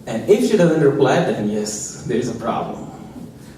And if she doesn't reply, then yes, there is a problem.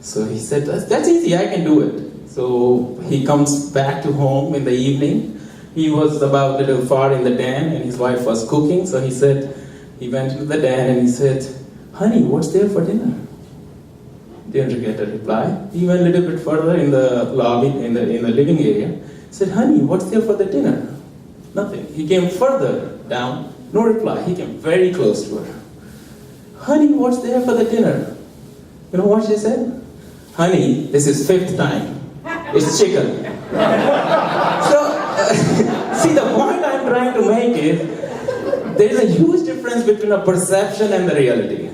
So he said, that's easy, I can do it. So he comes back to home in the evening. He was about a little far in the den and his wife was cooking. So he went into the den and he said, honey, what's there for dinner? Didn't get a reply. He went a little bit further in the lobby, in the living area. He said, honey, what's there for the dinner? Nothing. He came further down, no reply. He came very close to her. Honey, what's there for the dinner? You know what she said? Honey, this is 5th time. It's chicken. So, see, the point I'm trying to make is, there is a huge difference between a perception and the reality.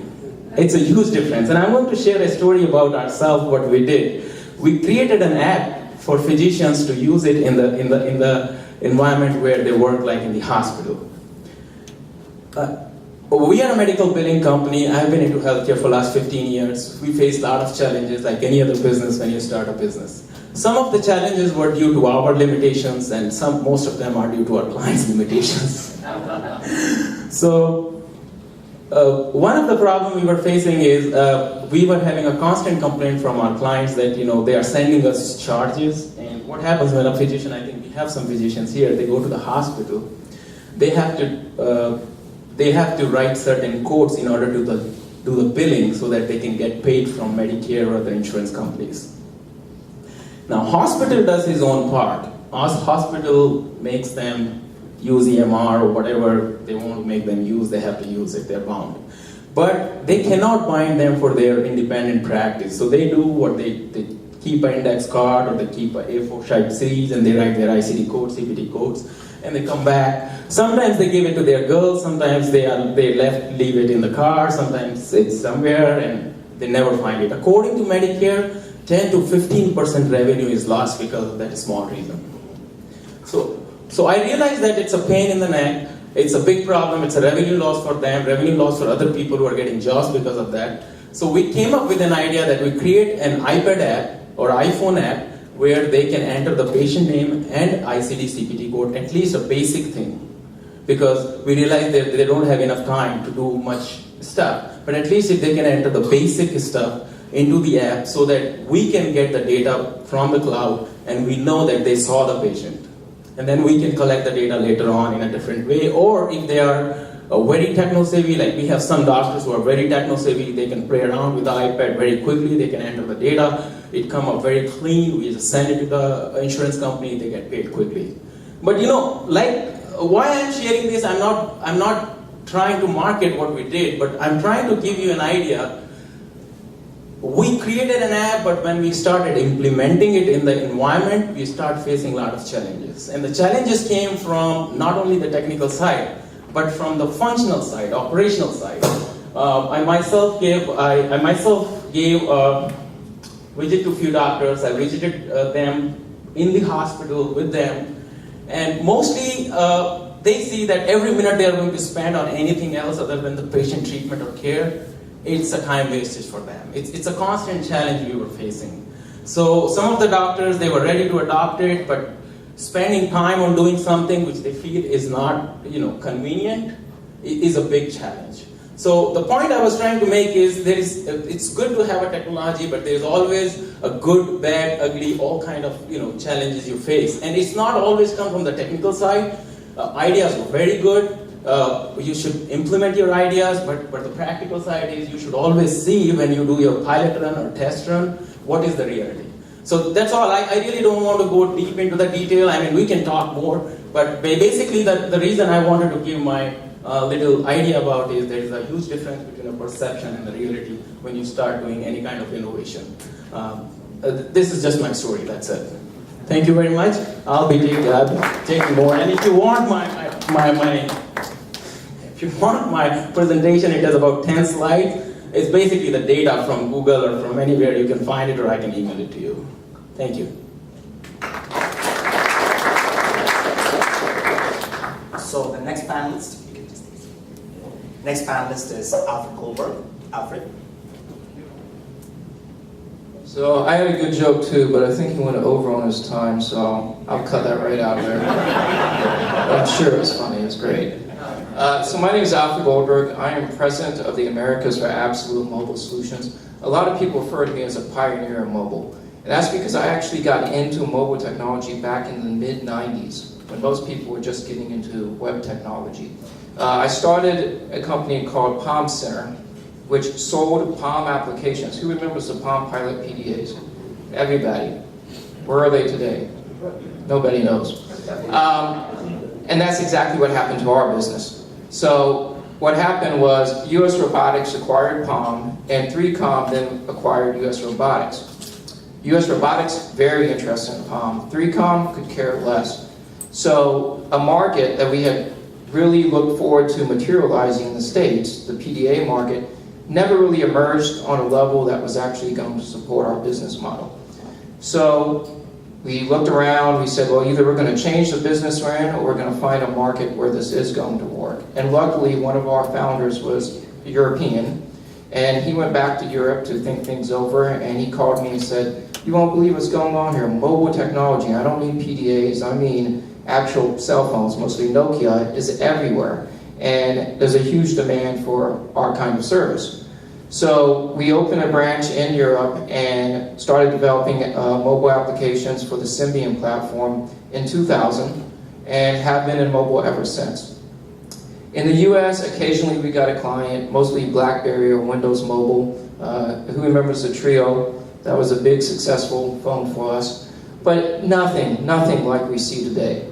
It's a huge difference. And I'm going to share a story about ourselves, what we did. We created an app for physicians to use it in the environment where they work, like in the hospital. We are a medical billing company. I've been into healthcare for the last 15 years. We face a lot of challenges like any other business when you start a business. Some of the challenges were due to our limitations and most of them are due to our clients' limitations. So, one of the problems we were facing is we were having a constant complaint from our clients that they are sending us charges. And what happens when a physician, I think we have some physicians here, they go to the hospital, they have to write certain codes in order to do the billing so that they can get paid from Medicare or other insurance companies. Now, hospital does his own part. Hospital makes them use EMR or whatever they want to make them use, they have to use it, they're bound. But they cannot bind them for their independent practice. So they do what they keep an index card or they keep a A4 type series and they write their ICD codes, CPT codes, and they come back. Sometimes they give it to their girls, sometimes they leave it in the car, sometimes it's somewhere and they never find it. According to Medicare, 10 to 15% revenue is lost because of that small reason. So I realized that it's a pain in the neck, it's a big problem, it's a revenue loss for them, revenue loss for other people who are getting jobs because of that. So we came up with an idea that we create an iPad app or iPhone app where they can enter the patient name and ICD CPT code, at least a basic thing. Because we realized that they don't have enough time to do much stuff. But at least if they can enter the basic stuff into the app so that we can get the data from the cloud and we know that they saw the patient. And then we can collect the data later on in a different way. Or if they are very techno-savvy, like we have some doctors who are very techno-savvy, they can play around with the iPad very quickly, they can enter the data, it come up very clean, we just send it to the insurance company, they get paid quickly. But why I'm sharing this, I'm not trying to market what we did, but I'm trying to give you an idea. We created an app, but when we started implementing it in the environment, we started facing a lot of challenges. And the challenges came from not only the technical side, but from the functional side, operational side. I myself gave a visit to a few doctors. I visited them in the hospital with them. And mostly, they see that every minute they are going to spend on anything else other than the patient treatment or care, it's a time wastage for them. It's a constant challenge we were facing. So some of the doctors, they were ready to adopt it, but spending time on doing something which they feel is not convenient is a big challenge. So the point I was trying to make is it's good to have a technology, but there's always a good, bad, ugly, all kind of challenges you face. And it's not always come from the technical side. Ideas are very good. You should implement your ideas, but the practical side is you should always see when you do your pilot run or test run, what is the reality. So that's all. I really don't want to go deep into the detail. I mean, we can talk more, but basically the reason I wanted to give my little idea about is there is a huge difference between a perception and the reality when you start doing any kind of innovation. This is just my story, that's it. Thank you very much. I'll be taking more. And if you want my presentation, it has about 10 slides. It's basically the data from Google or from anywhere you can find it, or I can email it to you. Thank you. So the next panelist, is Alfred Goldberg. Alfred. So I had a good joke too, but I think he went over on his time, so I'll cut that right out there. But I'm sure it was funny, it was great. So my name is Alfred Goldberg. I am president of the Americas for Absolute Mobile Solutions. A lot of people refer to me as a pioneer in mobile. And that's because I actually got into mobile technology back in the mid-90s, when most people were just getting into web technology. I started a company called Palm Center, which sold Palm applications. Who remembers the Palm Pilot PDAs? Everybody. Where are they today? Nobody knows. And that's exactly what happened to our business. So what happened was US Robotics acquired Palm, and 3Com then acquired US Robotics. US Robotics, very interested in Palm. 3Com could care less. So a market that we had really looked forward to materializing in the States, the PDA market, never really emerged on a level that was actually going to support our business model. So we looked around, we said, well, either we're going to change the business we're in, or we're going to find a market where this is going to work. And luckily, one of our founders was European, and he went back to Europe to think things over, and he called me and said, you won't believe what's going on here, mobile technology. I don't mean PDAs, I mean actual cell phones, mostly Nokia, is everywhere. And there's a huge demand for our kind of service. So we opened a branch in Europe and started developing mobile applications for the Symbian platform in 2000 and have been in mobile ever since. In the US, occasionally we got a client, mostly BlackBerry or Windows Mobile. Who remembers the Trio? That was a big successful phone for us. But nothing like we see today.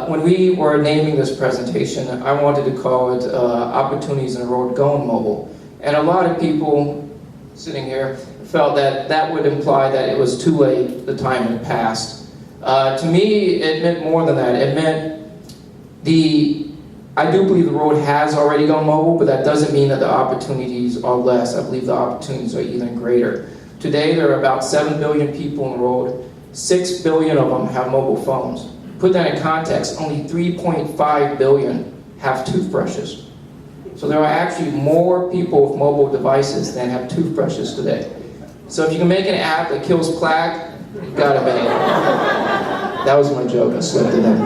When we were naming this presentation, I wanted to call it Opportunities in the Road Going Mobile. And a lot of people sitting here felt that that would imply that it was too late, the time had passed. To me, it meant more than that. It meant I do believe the road has already gone mobile, but that doesn't mean that the opportunities are less. I believe the opportunities are even greater. Today, there are about 7 billion people on the road. 6 billion of them have mobile phones. Put that in context, only 3.5 billion have toothbrushes. So there are actually more people with mobile devices than have toothbrushes today. So if you can make an app that kills plaque, you gotta make it. That was my joke, I slipped it in.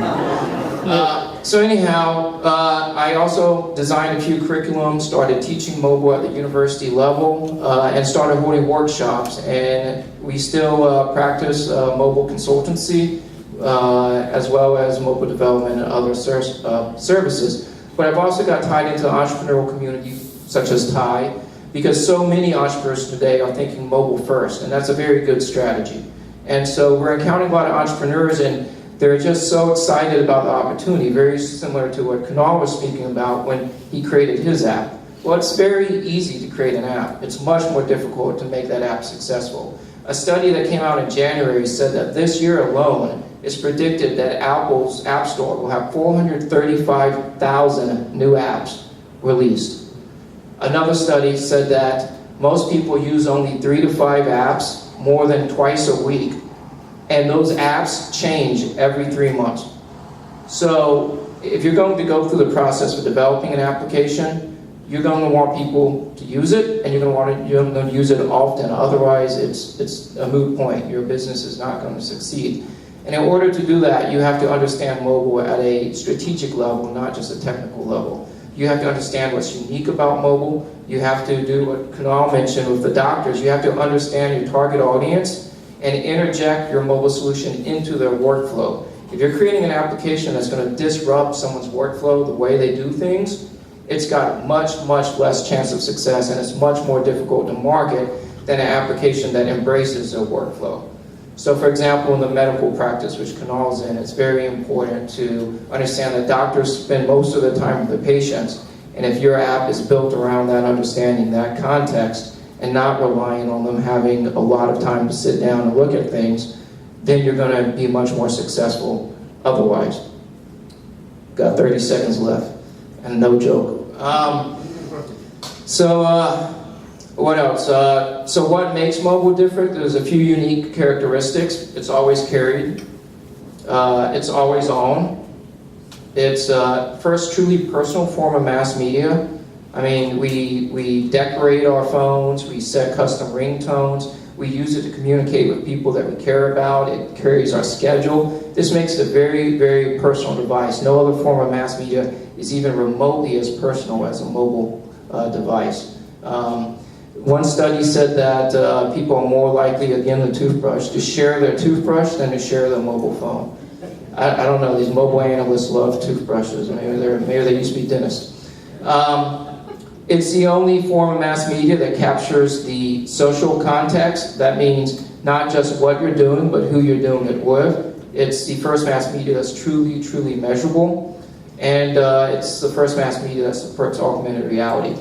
So anyhow, I also designed a few curriculums, started teaching mobile at the university level, and started holding workshops. And we still practice mobile consultancy, as well as mobile development and other services. But I've also got tied into the entrepreneurial community, such as Thai, because so many entrepreneurs today are thinking mobile first, and that's a very good strategy. And so we're encountering a lot of entrepreneurs, and they're just so excited about the opportunity, very similar to what Kunal was speaking about when he created his app. Well, it's very easy to create an app. It's much more difficult to make that app successful. A study that came out in January said that this year alone, it's predicted that Apple's App Store will have 435,000 new apps released. Another study said that most people use only 3 to 5 apps more than twice a week, and those apps change every 3 months. So if you're going to go through the process of developing an application, you're going to want people to use it, and you're going to use it often. Otherwise, it's a moot point. Your business is not going to succeed. And in order to do that, you have to understand mobile at a strategic level, not just a technical level. You have to understand what's unique about mobile. You have to do what Kunal mentioned with the doctors. You have to understand your target audience and interject your mobile solution into their workflow. If you're creating an application that's going to disrupt someone's workflow, the way they do things, it's got much less chance of success, and it's much more difficult to market than an application that embraces their workflow. So for example, in the medical practice, which Kunal's in, it's very important to understand that doctors spend most of the time with the patients, and if your app is built around that understanding, that context, and not relying on them having a lot of time to sit down and look at things, then you're going to be much more successful otherwise. Got 30 seconds left, and no joke. What else? So what makes mobile different? There's a few unique characteristics. It's always carried. It's always on. It's first truly personal form of mass media. I mean, we decorate our phones, we set custom ringtones, we use it to communicate with people that we care about, it carries our schedule. This makes it a very personal device. No other form of mass media is even remotely as personal as a mobile device. One study said that people are more likely, again, the toothbrush, to share their toothbrush than to share their mobile phone. I don't know, these mobile analysts love toothbrushes. Maybe they used to be dentists. It's the only form of mass media that captures the social context. That means not just what you're doing, but who you're doing it with. It's the first mass media that's truly, truly measurable. And it's the first mass media that supports augmented reality.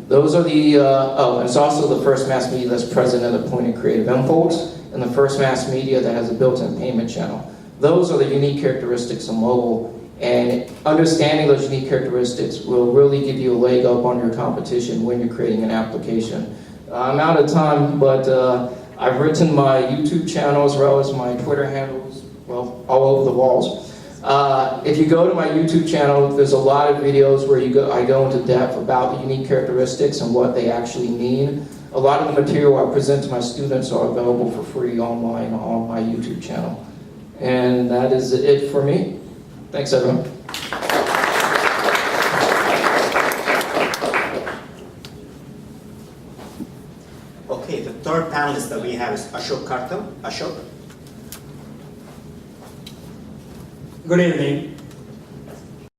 Those are the, and it's also the first mass media that's present at the point of creative impulse, and the first mass media that has a built-in payment channel. Those are the unique characteristics of mobile, and understanding those unique characteristics will really give you a leg up on your competition when you're creating an application. I'm out of time, but I've written my YouTube channel as well as my Twitter handles, well, all over the walls. If you go to my YouTube channel, there's a lot of videos where I go into depth about the unique characteristics and what they actually mean. A lot of the material I present to my students are available for free online on my YouTube channel. And that is it for me. Thanks, everyone. Okay, the third panelist that we have is Ashok Kartal. Ashok. Good evening.